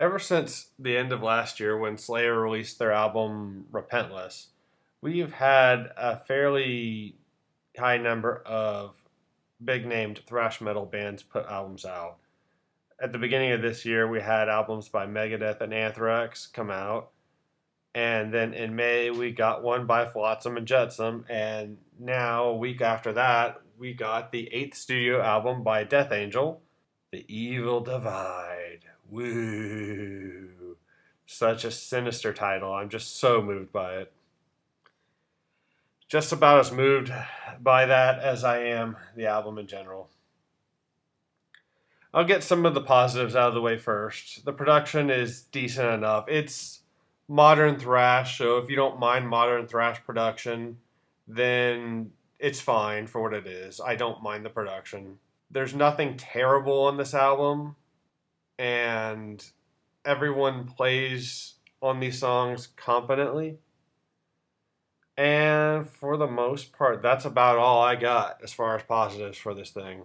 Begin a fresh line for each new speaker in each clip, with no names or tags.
Ever since the end of last year when Slayer released their album Repentless, we've had a fairly high number of big named thrash metal bands put albums out. At the beginning of this year, we had albums by Megadeth and Anthrax come out. And then in May, we got one by Flotsam and Jetsam. And now, a week after that, we got the eighth studio album by Death Angel, The Evil Divide. Woo! Such a sinister title. I'm just so moved by it. Just about as moved by that as I am the album in general. I'll get some of the positives out of the way first. The production is decent enough. It's modern thrash, so if you don't mind modern thrash production, then it's fine for what it is. I don't mind the production. There's nothing terrible on this album, and everyone plays on these songs competently. And for the most part, that's about all I got as far as positives for this thing.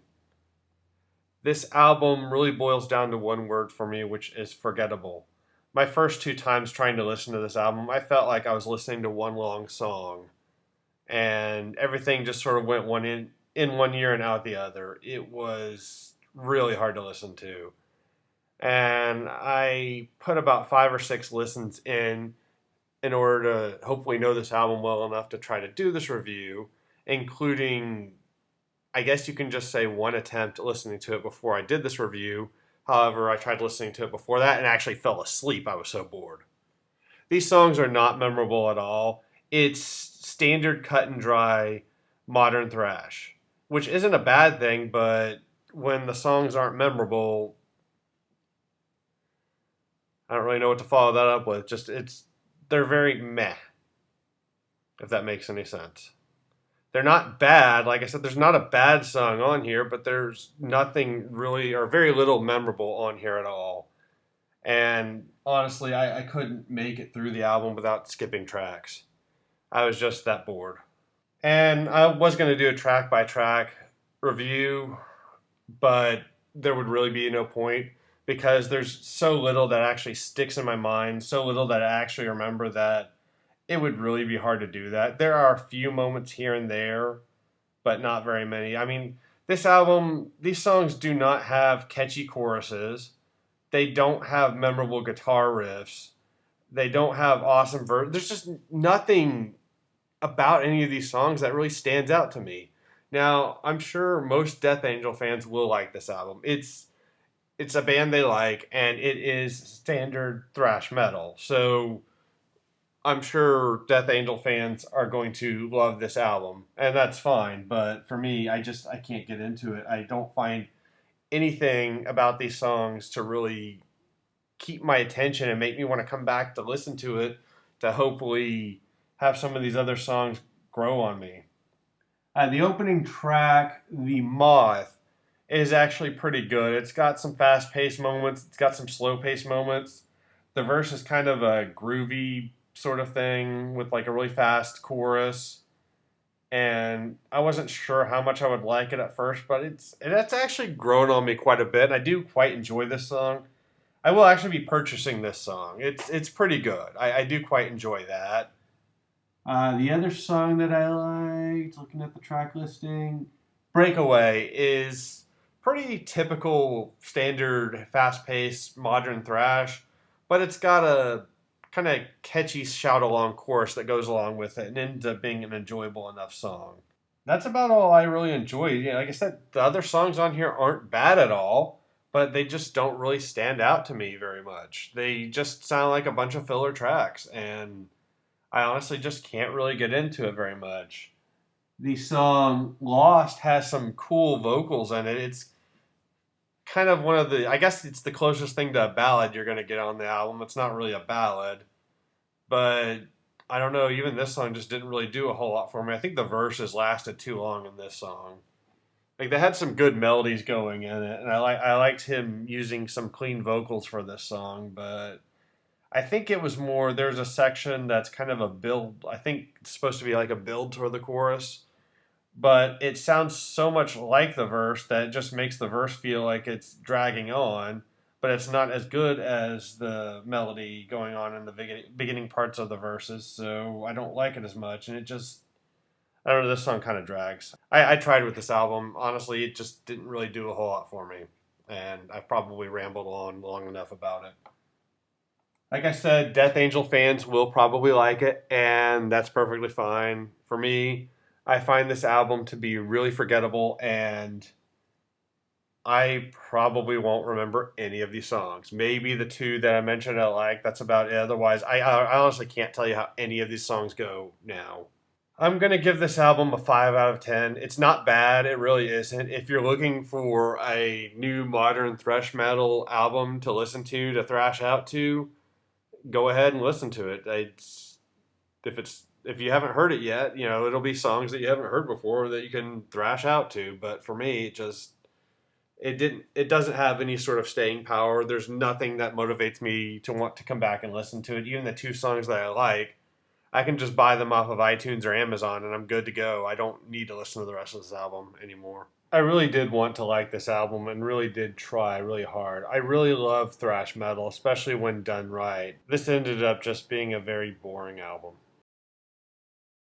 This album really boils down to one word for me, which is forgettable. My first two times trying to listen to this album, I felt like I was listening to one long song. And everything just sort of went in one ear and out the other. It was really hard to listen to. And I put about 5 or 6 listens in order to hopefully know this album well enough to try to do this review, including, I guess you can just say, one attempt at listening to it before I did this review. However, I tried listening to it before that and actually fell asleep. I was so bored. These songs are not memorable at all. It's standard cut and dry modern thrash, which isn't a bad thing, but when the songs aren't memorable, I don't really know what to follow that up with. They're very meh, if that makes any sense. They're not bad. Like I said, there's not a bad song on here, but there's nothing really or very little memorable on here at all. And honestly, I couldn't make it through the album without skipping tracks. I was just that bored. And I was going to do a track by track review, but there would really be no point because there's so little that actually sticks in my mind, so little that I actually remember that it would really be hard to do that. There are a few moments here and there, but not very many. I mean, this album, these songs do not have catchy choruses. They don't have memorable guitar riffs. They don't have awesome There's just nothing about any of these songs that really stands out to me. Now, I'm sure most Death Angel fans will like this album. It's a band they like, and it is standard thrash metal. So I'm sure Death Angel fans are going to love this album, and that's fine. But for me, I can't get into it. I don't find anything about these songs to really keep my attention and make me want to come back to listen to it to hopefully have some of these other songs grow on me. The opening track, The Moth, is actually pretty good. It's got some fast paced moments, it's got some slow paced moments. The verse is kind of a groovy sort of thing with like a really fast chorus. And I wasn't sure how much I would like it at first, but it's actually grown on me quite a bit. I do quite enjoy this song. I will actually be purchasing this song. It's pretty good. I do quite enjoy that. The other song that I liked, looking at the track listing, Breakaway, is pretty typical, standard, fast-paced, modern thrash, but it's got a kind of catchy shout-along chorus that goes along with it and ends up being an enjoyable enough song. That's about all I really enjoyed. Like I said, the other songs on here aren't bad at all, but they just don't really stand out to me very much. They just sound like a bunch of filler tracks, and I honestly just can't really get into it very much. The song Lost has some cool vocals in it. It's kind of one of the, I guess it's the closest thing to a ballad you're going to get on the album. It's not really a ballad, but I don't know, even this song just didn't really do a whole lot for me. I think the verses lasted too long in this song. Like they had some good melodies going in it, and I liked him using some clean vocals for this song, but I think it was more, there's a section that's kind of a build. I think it's supposed to be like a build toward the chorus, but it sounds so much like the verse that it just makes the verse feel like it's dragging on. but it's not as good as the melody going on in the beginning parts of the verses, so I don't like it as much, and it just, I don't know, this song kind of drags. I tried with this album. Honestly, it just didn't really do a whole lot for me, and I've probably rambled on long enough about it. Like I said, Death Angel fans will probably like it, and that's perfectly fine. For me, I find this album to be really forgettable, and I probably won't remember any of these songs. Maybe the two that I mentioned I like, that's about it. Otherwise, I honestly can't tell you how any of these songs go now. I'm going to give this album a 5 out of 10. It's not bad, it really isn't. If you're looking for a new modern thrash metal album to listen to thrash out to, go ahead and listen to it. If you haven't heard it yet, it'll be songs that you haven't heard before that you can thrash out to. But for me, it doesn't have any sort of staying power. There's nothing that motivates me to want to come back and listen to it. Even the two songs that I like, I can just buy them off of iTunes or Amazon and I'm good to go. I don't need to listen to the rest of this album anymore. I really did want to like this album and really did try really hard. I really love thrash metal, especially when done right. This ended up just being a very boring album.